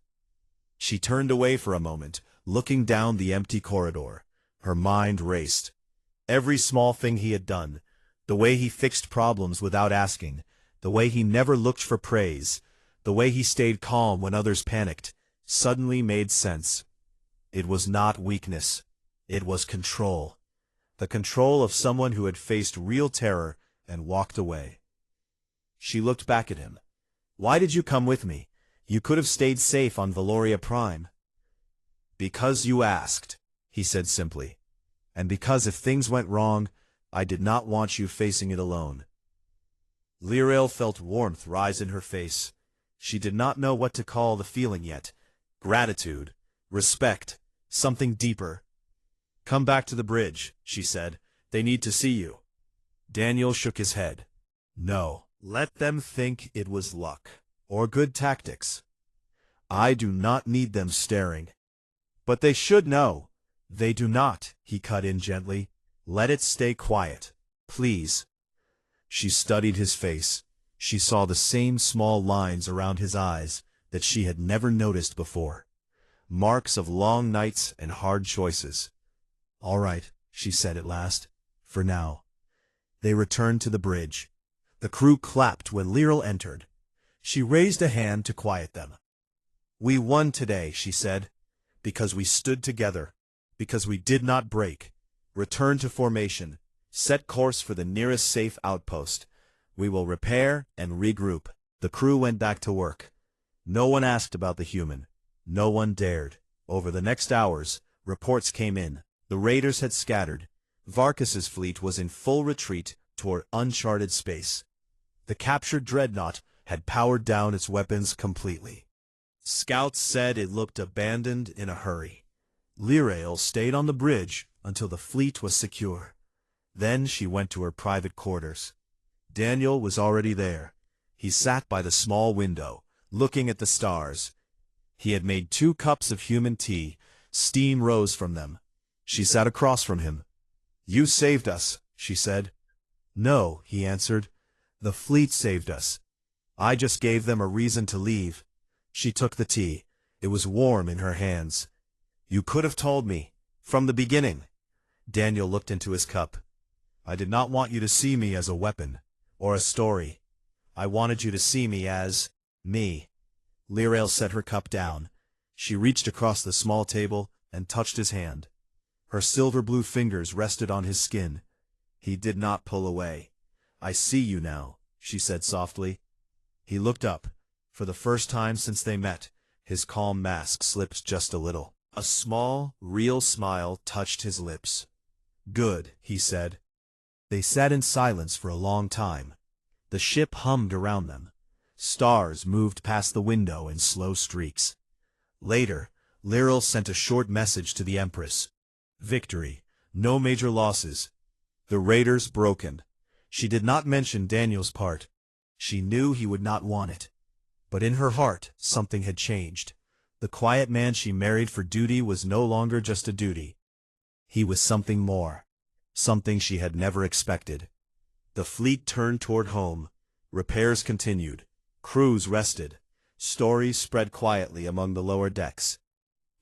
She turned away for a moment, looking down the empty corridor. Her mind raced. Every small thing he had done, the way he fixed problems without asking, the way he never looked for praise, the way he stayed calm when others panicked, suddenly made sense. It was not weakness. It was control. The control of someone who had faced real terror and walked away. She looked back at him. Why did you come with me? You could have stayed safe on Valoria Prime. Because you asked, he said simply. And because if things went wrong, I did not want you facing it alone. Lyrael felt warmth rise in her face. She did not know what to call the feeling yet. Gratitude, respect, something deeper. Come back to the bridge, she said. They need to see you. Daniel shook his head. No, let them think it was luck, or good tactics. I do not need them staring. But they should know. They do not, he cut in gently. Let it stay quiet, please. She studied his face. She saw the same small lines around his eyes that she had never noticed before. Marks of long nights and hard choices. All right, she said at last. For now. They returned to the bridge. The crew clapped when Lyrael entered. She raised a hand to quiet them. We won today, she said, because we stood together, because we did not break. Return to formation. Set course for the nearest safe outpost. We will repair and regroup. The crew went back to work. No one asked about the human. No one dared. Over the next hours, reports came in. The raiders had scattered. Varkas's fleet was in full retreat toward uncharted space. The captured dreadnought had powered down its weapons completely. Scouts said it looked abandoned in a hurry. Lyrael stayed on the bridge until the fleet was secure. Then she went to her private quarters. Daniel was already there. He sat by the small window, looking at the stars. He had made 2 cups of human tea. Steam rose from them. She sat across from him. "You saved us," she said. "No," he answered. "The fleet saved us. I just gave them a reason to leave." She took the tea. It was warm in her hands. "You could have told me, from the beginning." Daniel looked into his cup. "I did not want you to see me as a weapon, or a story. I wanted you to see me as me." Lyrael set her cup down. She reached across the small table and touched his hand. Her silver-blue fingers rested on his skin. He did not pull away. "I see you now," she said softly. He looked up. For the first time since they met, his calm mask slipped just a little. A small, real smile touched his lips. "Good," he said. They sat in silence for a long time. The ship hummed around them. Stars moved past the window in slow streaks. Later, Lyrael sent a short message to the Empress. "Victory. No major losses. The raiders broken." She did not mention Daniel's part. She knew he would not want it. But in her heart, something had changed. The quiet man she married for duty was no longer just a duty. He was something more. Something she had never expected. The fleet turned toward home. Repairs continued. Crews rested. Stories spread quietly among the lower decks.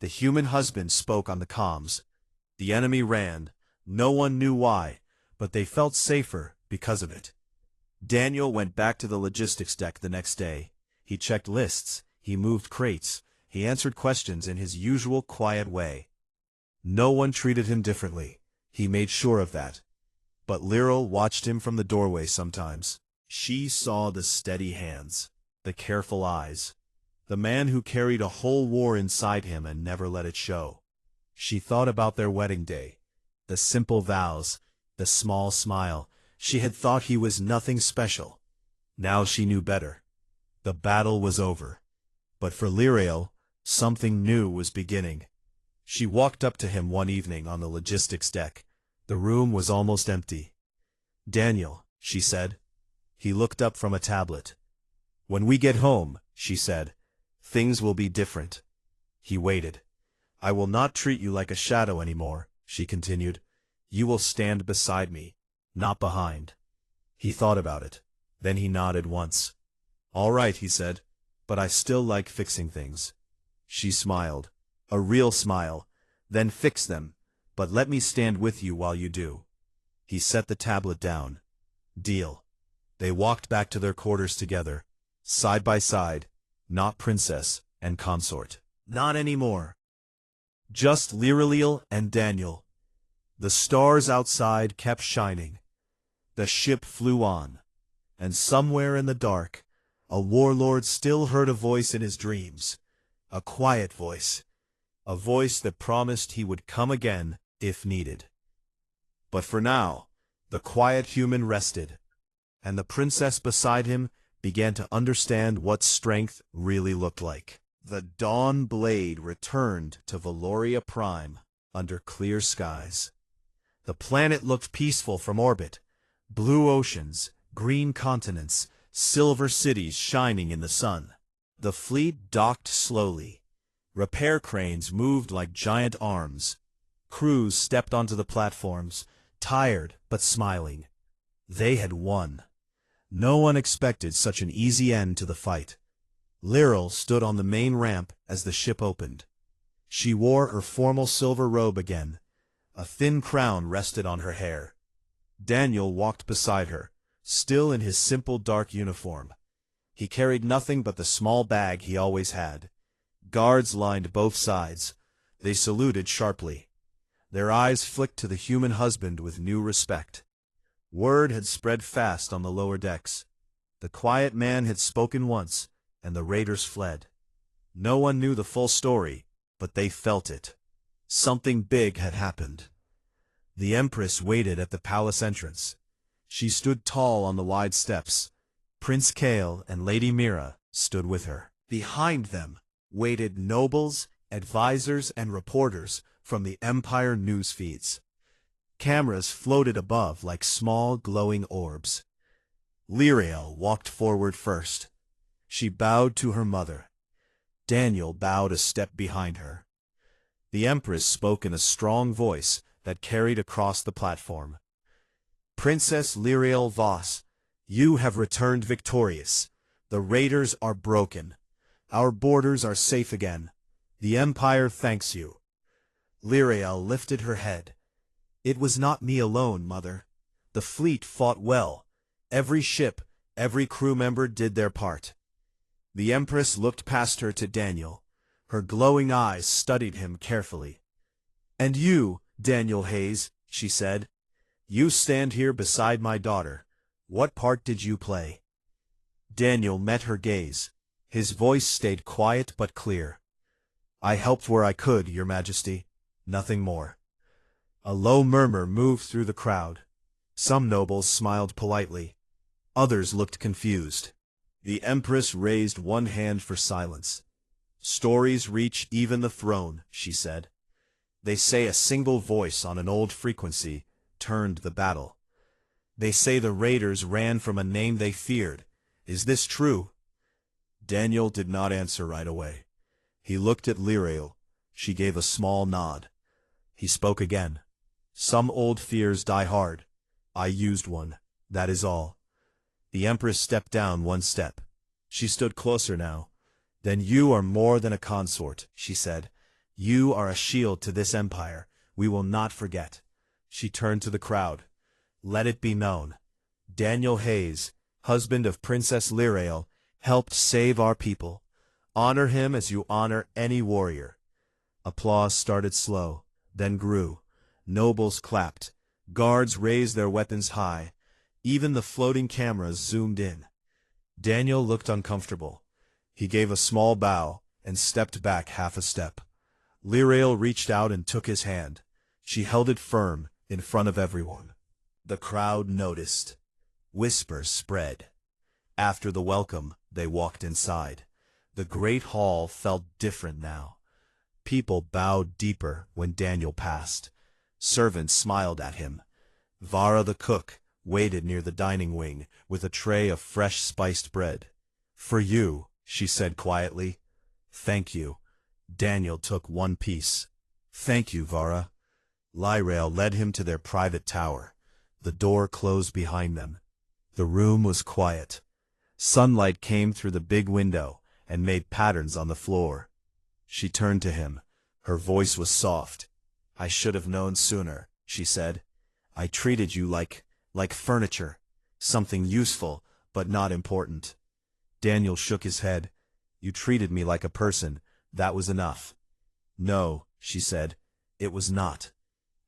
The human husband spoke on the comms. The enemy ran. No one knew why, but they felt safer because of it. Daniel went back to the logistics deck the next day. He checked lists. He moved crates. He answered questions in his usual quiet way. No one treated him differently. He made sure of that. But Lyrael watched him from the doorway sometimes. She saw the steady hands, the careful eyes, the man who carried a whole war inside him and never let it show. She thought about their wedding day, the simple vows, the small smile. She had thought he was nothing special. Now she knew better. The battle was over. But for Lyrael, something new was beginning. She walked up to him one evening on the logistics deck. The room was almost empty. "Daniel," she said. He looked up from a tablet. "When we get home," she said, "things will be different." He waited. "I will not treat you like a shadow anymore," she continued. "You will stand beside me, not behind." He thought about it. Then he nodded once. "All right," he said, "but I still like fixing things." She smiled. A real smile. "Then fix them, but let me stand with you while you do." He set the tablet down. "Deal." They walked back to their quarters together, side by side, not princess and consort. Not anymore. Just Lyrael and Daniel. The stars outside kept shining. The ship flew on. And somewhere in the dark, a warlord still heard a voice in his dreams. A quiet voice. A voice that promised he would come again if needed. But for now, the quiet human rested. And the princess beside him began to understand what strength really looked like. The Dawn Blade returned to Valoria Prime under clear skies. The planet looked peaceful from orbit. Blue oceans, green continents, silver cities shining in the sun. The fleet docked slowly. Repair cranes moved like giant arms. Crews stepped onto the platforms, tired but smiling. They had won. No one expected such an easy end to the fight. Lyrael stood on the main ramp as the ship opened. She wore her formal silver robe again. A thin crown rested on her hair. Daniel walked beside her, still in his simple dark uniform. He carried nothing but the small bag he always had. Guards lined both sides. They saluted sharply. Their eyes flicked to the human husband with new respect. Word had spread fast on the lower decks. The quiet man had spoken once, and the raiders fled. No one knew the full story, but they felt it. Something big had happened. The Empress waited at the palace entrance. She stood tall on the wide steps. Prince Kael and Lady Mira stood with her. Behind them waited nobles, advisors, and reporters from the Empire news feeds. Cameras floated above like small glowing orbs. Lyrael walked forward first. She bowed to her mother. Daniel bowed a step behind her. The Empress spoke in a strong voice that carried across the platform. Princess Lyrael Voss, you have returned victorious. The raiders are broken. Our borders are safe again. The Empire thanks you. Lyrael lifted her head. It was not me alone, Mother. The fleet fought well. Every ship, every crew member did their part. The Empress looked past her to Daniel. Her glowing eyes studied him carefully. And you, Daniel Hayes, she said. You stand here beside my daughter. What part did you play? Daniel met her gaze. His voice stayed quiet but clear. I helped where I could, Your Majesty. Nothing more. A low murmur moved through the crowd. Some nobles smiled politely. Others looked confused. The Empress raised one hand for silence. Stories reach even the throne, she said. They say a single voice on an old frequency turned the battle. They say the raiders ran from a name they feared. Is this true? Daniel did not answer right away. He looked at Lyrael. She gave a small nod. He spoke again. Some old fears die hard. I used one. That is all. The Empress stepped down one step. She stood closer now. Then you are more than a consort, she said. You are a shield to this empire. We will not forget. She turned to the crowd. Let it be known. Daniel Hayes, husband of Princess Lyrael, helped save our people. Honor him as you honor any warrior. Applause started slow, then grew. Nobles clapped. Guards raised their weapons high. Even the floating cameras zoomed in. Daniel looked uncomfortable. He gave a small bow and stepped back half a step. Lyrael reached out and took his hand. She held it firm in front of everyone. The crowd noticed. Whispers spread. After the welcome, they walked inside. The great hall felt different now. People bowed deeper when Daniel passed. Servants smiled at him. Vara the cook waited near the dining wing with a tray of fresh spiced bread. For you, she said quietly. Thank you. Daniel took one piece. Thank you, Vara. Lyrael led him to their private tower. The door closed behind them. The room was quiet. Sunlight came through the big window and made patterns on the floor. She turned to him. Her voice was soft. I should have known sooner, she said. I treated you like furniture, something useful, but not important. Daniel shook his head. You treated me like a person. That was enough. No, she said. It was not.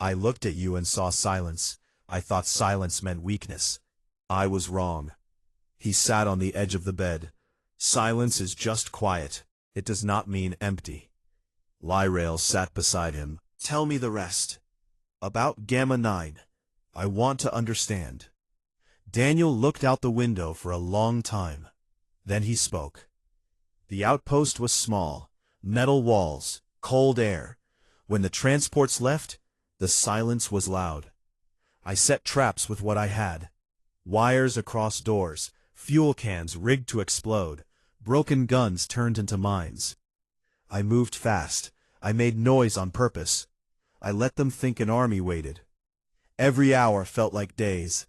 I looked at you and saw silence. I thought silence meant weakness. I was wrong. He sat on the edge of the bed. Silence is just quiet. It does not mean empty. Lyrael sat beside him. Tell me the rest. About Gamma 9. I want to understand. Daniel looked out the window for a long time. Then he spoke. The outpost was small. Metal walls, cold air. When the transports left, the silence was loud. I set traps with what I had. Wires across doors, fuel cans rigged to explode, broken guns turned into mines. I moved fast. I made noise on purpose. I let them think an army waited. Every hour felt like days.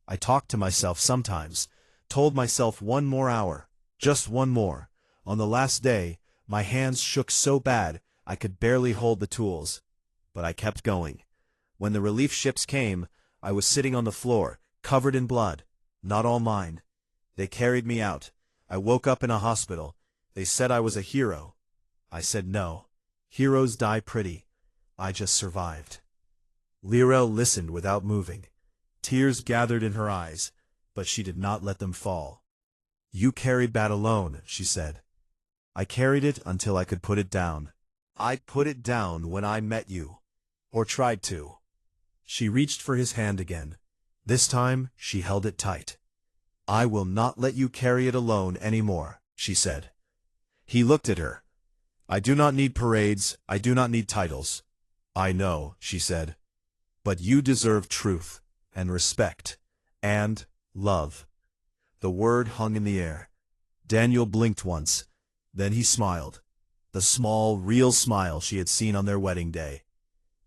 I talked to myself sometimes, told myself one more hour, just one more. On the last day, my hands shook so bad I could barely hold the tools. But I kept going. When the relief ships came, I was sitting on the floor, covered in blood. Not all mine. They carried me out. I woke up in a hospital. They said I was a hero. I said no. Heroes die pretty. I just survived. Lyrael listened without moving. Tears gathered in her eyes, but she did not let them fall. You carried that alone, she said. I carried it until I could put it down. I put it down when I met you. Or tried to. She reached for his hand again. This time, she held it tight. I will not let you carry it alone anymore, she said. He looked at her. I do not need parades. I do not need titles. I know, she said. But you deserve truth, and respect, and love. The word hung in the air. Daniel blinked once. Then he smiled. The small, real smile she had seen on their wedding day.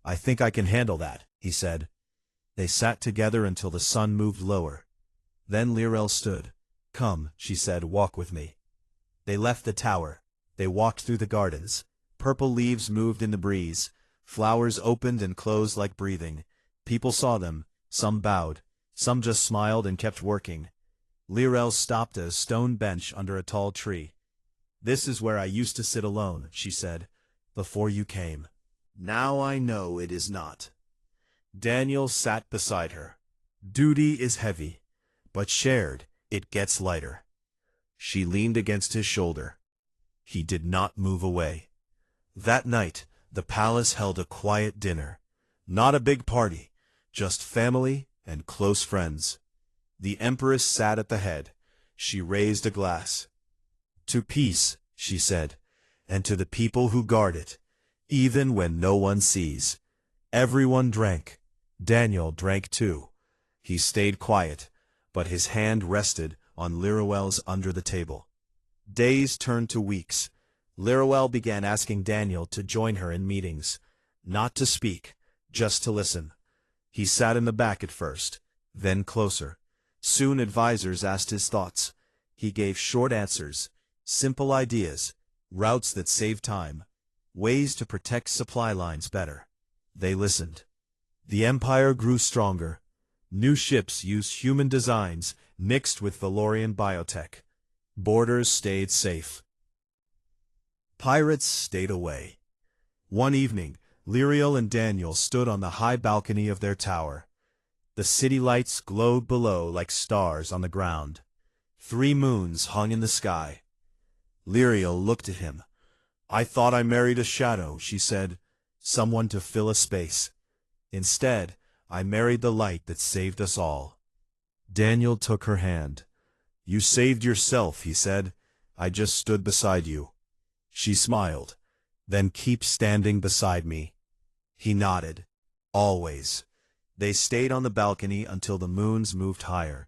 "I think I can handle that," he said. They sat together until the sun moved lower. Then Lirel stood. "Come," she said, "walk with me." They left the tower. They walked through the gardens. Purple leaves moved in the breeze. Flowers opened and closed like breathing. People saw them. Some bowed. Some just smiled and kept working. Lirel stopped at a stone bench under a tall tree. "This is where I used to sit alone," she said, "before you came. Now I know it is not." Daniel sat beside her. "Duty is heavy, but shared, it gets lighter." She leaned against his shoulder. He did not move away. That night, the palace held a quiet dinner. Not a big party, just family and close friends. The Empress sat at the head. She raised a glass. "To peace," she said, "and to the people who guard it, even when no one sees." Everyone drank. Daniel drank too. He stayed quiet, but his hand rested on Lirel's under the table. Days turned to weeks. Lirel began asking Daniel to join her in meetings. Not to speak, just to listen. He sat in the back at first, then closer. Soon advisors asked his thoughts. He gave short answers, simple ideas, routes that saved time, ways to protect supply lines better. They listened. The Empire grew stronger. New ships used human designs mixed with Valorian biotech. Borders stayed safe. Pirates stayed away. One evening, Lirel and Daniel stood on the high balcony of their tower. The city lights glowed below like stars on the ground. 3 moons hung in the sky. Lirel looked at him. "I thought I married a shadow," she said, "someone to fill a space. Instead, I married the light that saved us all." Daniel took her hand. "You saved yourself," he said. "I just stood beside you." She smiled. "Then keep standing beside me." He nodded. "Always." They stayed on the balcony until the moons moved higher.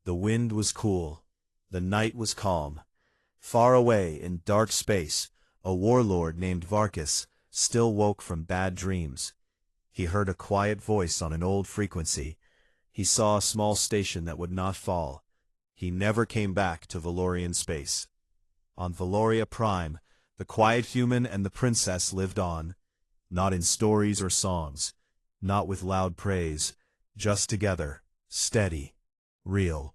The wind was cool. The night was calm. Far away in dark space, a warlord named Varkas still woke from bad dreams. He heard a quiet voice on an old frequency. He saw a small station that would not fall. He never came back to Valorian space. On Valoria Prime, the quiet human and the princess lived on. Not in stories or songs, not with loud praise, just together, steady, real.